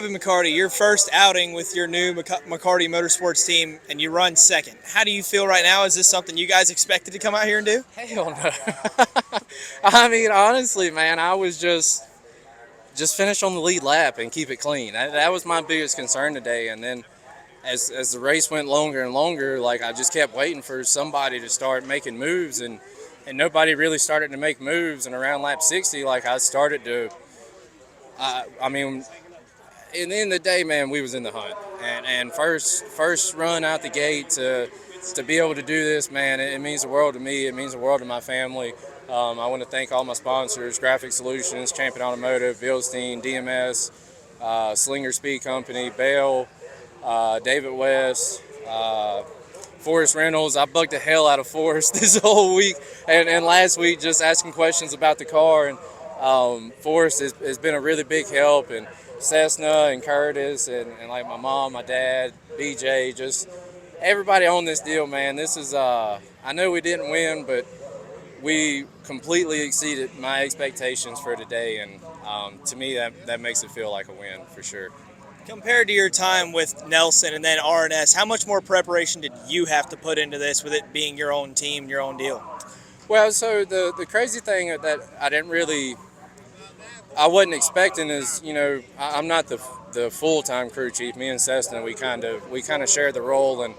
Bobby McCarty, your first outing with your new McCarty Motorsports team, and you run second. How do you feel right now? Is this something you guys expected to come out here and do? Hell no. I mean, honestly, man, I was just finish on the lead lap and keep it clean. That was my biggest concern today. And then as the race went longer and longer, like I just kept waiting for somebody to start making moves, and nobody really started to make moves. And around lap 60, like I started to. I mean, in the end of the day, man, we was in the hunt. And first run out the gate to be able to do this, man, it means the world to me. It means the world to my family. I want to thank all my sponsors: Graphic Solutions, Champion Automotive, Bilstein, DMS, Slinger Speed Company, Bale, David West, Forrest Reynolds. I bugged the hell out of Forrest this whole week and last week, just asking questions about the car. And Forrest has been a really big help, and Cessna and Curtis and like my mom, my dad, BJ, just everybody on this deal, man. This is I know we didn't win, but we completely exceeded my expectations for today, and to me that makes it feel like a win for sure. Compared to your time with Nelson and then R&S, how much more preparation did you have to put into this with it being your own team, your own deal? Well, so the crazy thing that I wasn't expecting is, I'm not the full-time crew chief. Me and Cessna, we kind of share the role, and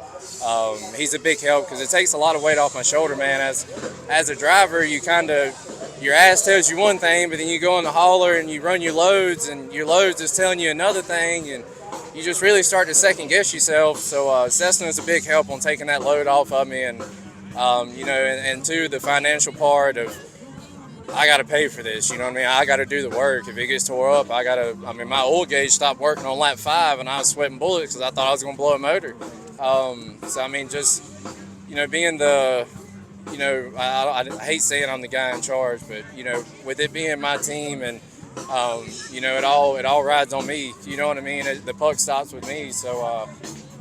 he's a big help because it takes a lot of weight off my shoulder, man. As a driver, your ass tells you one thing, but then you go in the hauler and you run your loads, and your loads is telling you another thing, and you just really start to second guess yourself. So Cessna is a big help on taking that load off of me, and and two, the financial part of, I got to pay for this, you know what I mean? I got to do the work. If it gets tore up, my oil gauge stopped working on lap 5, and I was sweating bullets because I thought I was going to blow a motor. So, I mean, just, being the, I hate saying I'm the guy in charge, but, with it being my team, and, it all rides on me, you know what I mean? The puck stops with me. So,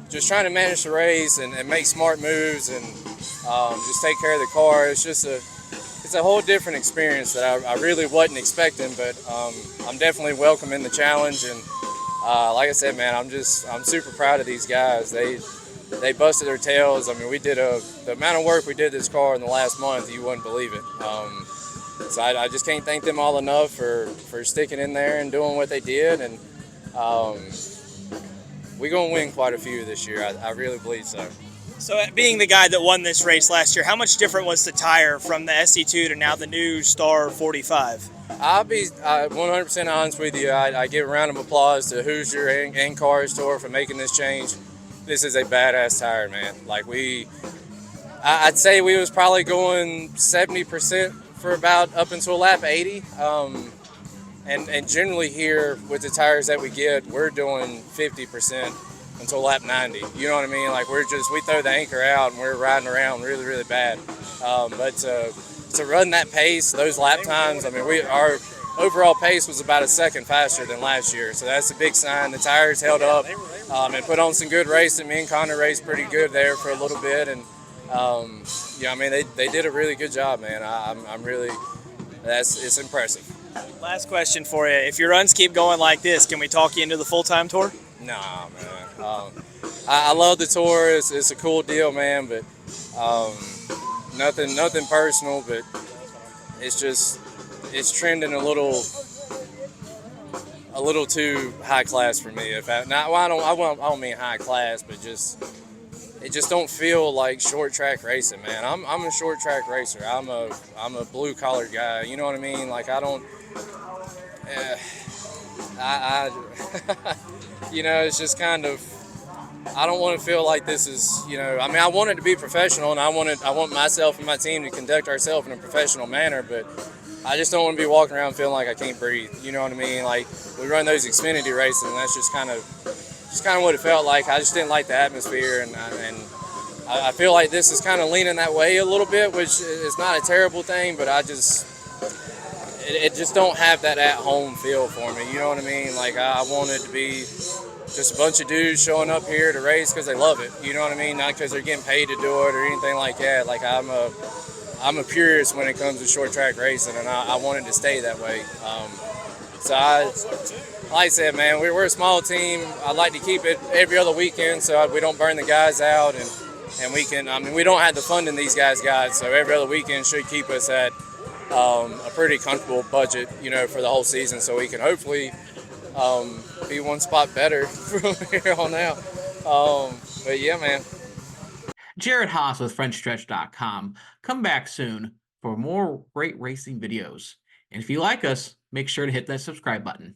just trying to manage the race and make smart moves and just take care of the car. It's a whole different experience that I really wasn't expecting, but I'm definitely welcoming the challenge. And like I said, man, I'm super proud of these guys. They busted their tails. I mean, we did the amount of work we did this car in the last month, you wouldn't believe it. So I just can't thank them all enough for sticking in there and doing what they did. And we're going to win quite a few this year. I really believe so. So being the guy that won this race last year, how much different was the tire from the SC2 to now the new Star 45? I'll be 100% honest with you. I give a round of applause to Hoosier and Car Store for making this change. This is a badass tire, man. Like I'd say we was probably going 70% for about up until lap 80. And generally here with the tires that we get, we're doing 50% until lap 90. You know what I mean? Like we throw the anchor out and we're riding around really, really bad. But to run that pace, those lap times, I mean, our overall pace was about a second faster than last year. So that's a big sign. The tires held up and put on some good racing. Me and Connor raced pretty good there for a little bit. And I mean, they did a really good job, man. I'm really, it's impressive. Last question for you. If your runs keep going like this, can we talk you into the full-time tour? Nah, man. I love the tour. It's a cool deal, man. But nothing personal. But it's trending a little too high class for me. I don't mean high class, but it just don't feel like short track racing, man. I'm a short track racer. I'm a blue collar guy. You know what I mean? Like I don't. It's just kind of, I don't want to feel like this is, I mean, I want it to be professional, and I want myself and my team to conduct ourselves in a professional manner, but I just don't want to be walking around feeling like I can't breathe. You know what I mean? Like we run those Xfinity races, and that's just kind of what it felt like. I just didn't like the atmosphere, and I feel like this is kind of leaning that way a little bit, which is not a terrible thing, but it just don't have that at-home feel for me. You know what I mean? Like I want it to be just a bunch of dudes showing up here to race because they love it. You know what I mean? Not because they're getting paid to do it or anything like that. Like I'm a purist when it comes to short track racing, and I want it to stay that way. So like I said, man, we're a small team. I like to keep it every other weekend so we don't burn the guys out, and we can. I mean, we don't have the funding these guys got, so every other weekend should keep us at a pretty comfortable budget, for the whole season, so we can hopefully be one spot better from here on out. But yeah, man. Jared Haas with Frontstretch.com. Come back soon for more great racing videos. And if you like us, make sure to hit that subscribe button.